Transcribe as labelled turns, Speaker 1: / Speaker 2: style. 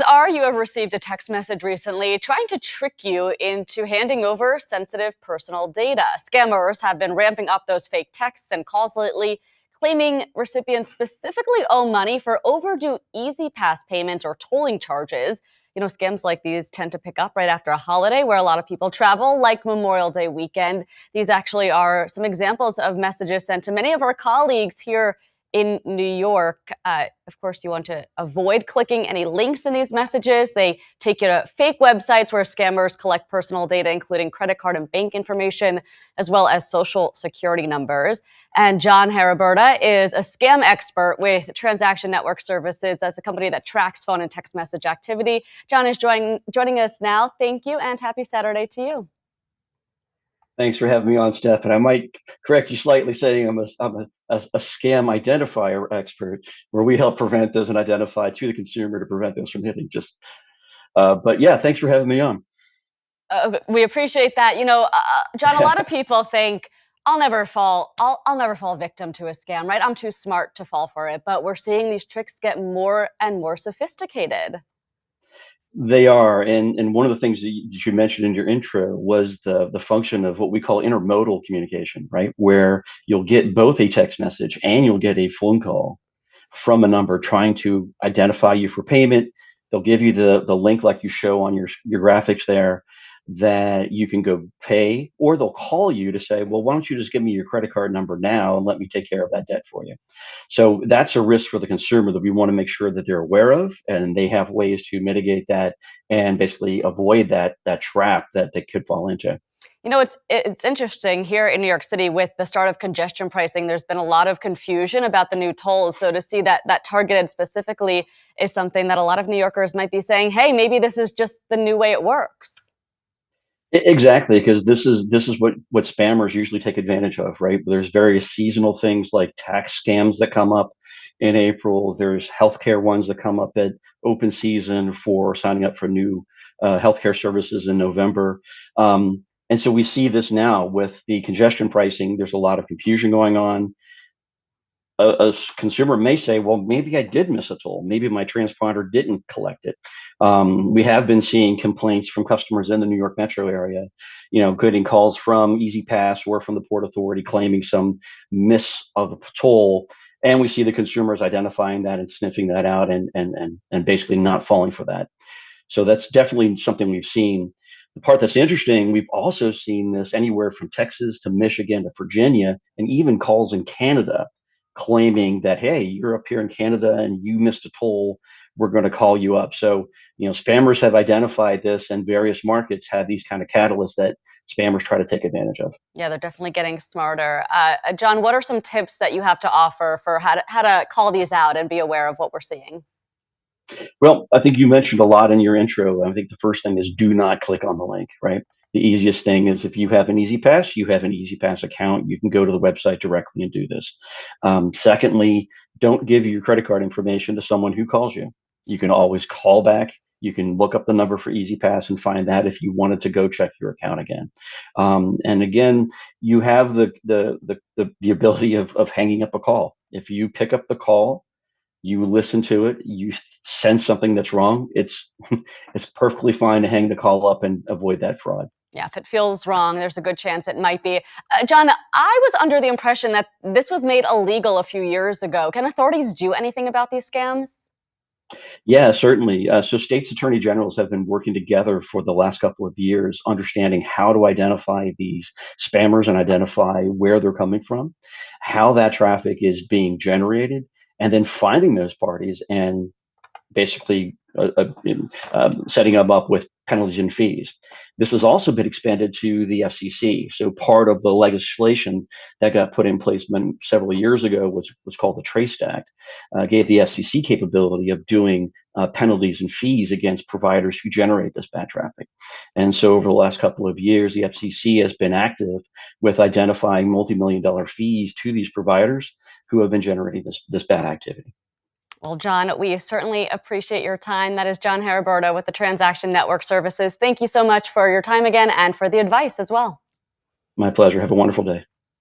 Speaker 1: are you have received a text message recently trying to trick you into handing over sensitive personal data. Scammers have been ramping up those fake texts and calls lately, claiming recipients specifically owe money for overdue E-ZPass payments or tolling charges. Scams like these tend to pick up right after a holiday where a lot of people travel, like Memorial Day weekend. These actually are some examples of messages sent to many of our colleagues here in New York. Of course, you want to avoid clicking any links in these messages. They take you to fake websites where scammers collect personal data, including credit card and bank information, as well as social security numbers. And John Haraburda is a scam expert with Transaction Network Services. That's a company that tracks phone and text message activity. John is joining us now. Thank you, and happy Saturday to you.
Speaker 2: Thanks for having me on, Steph. And I might correct you slightly, saying I'm a scam identifier expert, where we help prevent those and identify to the consumer to prevent those from hitting. But yeah, thanks for having me on.
Speaker 1: We appreciate that. John, a lot of people think I'll never fall victim to a scam, right? I'm too smart to fall for it. But we're seeing these tricks get more and more sophisticated.
Speaker 2: They are, and one of the things that you mentioned in your intro was the function of what we call intermodal communication, right? Where you'll get both a text message and you'll get a phone call from a number trying to identify you for payment. They'll give you the link like you show on your graphics there that you can go pay, or they'll call you to say, well, why don't you just give me your credit card number now and let me take care of that debt for you. So that's a risk for the consumer that we want to make sure that they're aware of, and they have ways to mitigate that and basically avoid that trap that they could fall into.
Speaker 1: It's interesting here in New York City with the start of congestion pricing. There's been a lot of confusion about the new tolls. So to see that targeted specifically is something that a lot of New Yorkers might be saying, "Hey, maybe this is just the new way it works."
Speaker 2: Exactly, because this is what spammers usually take advantage of, right? There's various seasonal things like tax scams that come up in April. There's healthcare ones that come up at open season for signing up for new healthcare services in November. And so we see this now with the congestion pricing. There's a lot of confusion going on. A consumer may say, well, maybe I did miss a toll. Maybe my transponder didn't collect it. We have been seeing complaints from customers in the New York metro area, getting calls from E-ZPass or from the Port Authority claiming some miss of a toll. And we see the consumers identifying that and sniffing that out and basically not falling for that. So that's definitely something we've seen. The part that's interesting, we've also seen this anywhere from Texas to Michigan to Virginia, and even calls in Canada claiming that, hey, you're up here in Canada and you missed a toll. We're going to call you up. So, spammers have identified this, and various markets have these kind of catalysts that spammers try to take advantage of.
Speaker 1: Yeah, they're definitely getting smarter. John, what are some tips that you have to offer for how to call these out and be aware of what we're seeing?
Speaker 2: Well, I think you mentioned a lot in your intro. I think the first thing is do not click on the link, right? The easiest thing is if you have an E-ZPass, you have an E-ZPass account, you can go to the website directly and do this. Secondly, don't give your credit card information to someone who calls you. You can always call back. You can look up the number for E-ZPass and find that if you wanted to go check your account again. And again, you have the ability of hanging up a call. If you pick up the call, you listen to it, you sense something that's wrong, it's perfectly fine to hang the call up and avoid that fraud.
Speaker 1: Yeah, if it feels wrong, there's a good chance it might be. John, I was under the impression that this was made illegal a few years ago. Can authorities do anything about these scams?
Speaker 2: Yeah, certainly. So states attorney generals have been working together for the last couple of years, understanding how to identify these spammers and identify where they're coming from, how that traffic is being generated, and then finding those parties and basically setting them up with penalties and fees. This has also been expanded to the FCC. So part of the legislation that got put in place several years ago was called the Trace Act, gave the FCC capability of doing penalties and fees against providers who generate this bad traffic. And so over the last couple of years, the FCC has been active with identifying multi-million-dollar fees to these providers who have been generating this bad activity.
Speaker 1: Well, John, we certainly appreciate your time. That is John Haraburda with the Transaction Network Services. Thank you so much for your time again and for the advice as well.
Speaker 2: My pleasure. Have a wonderful day.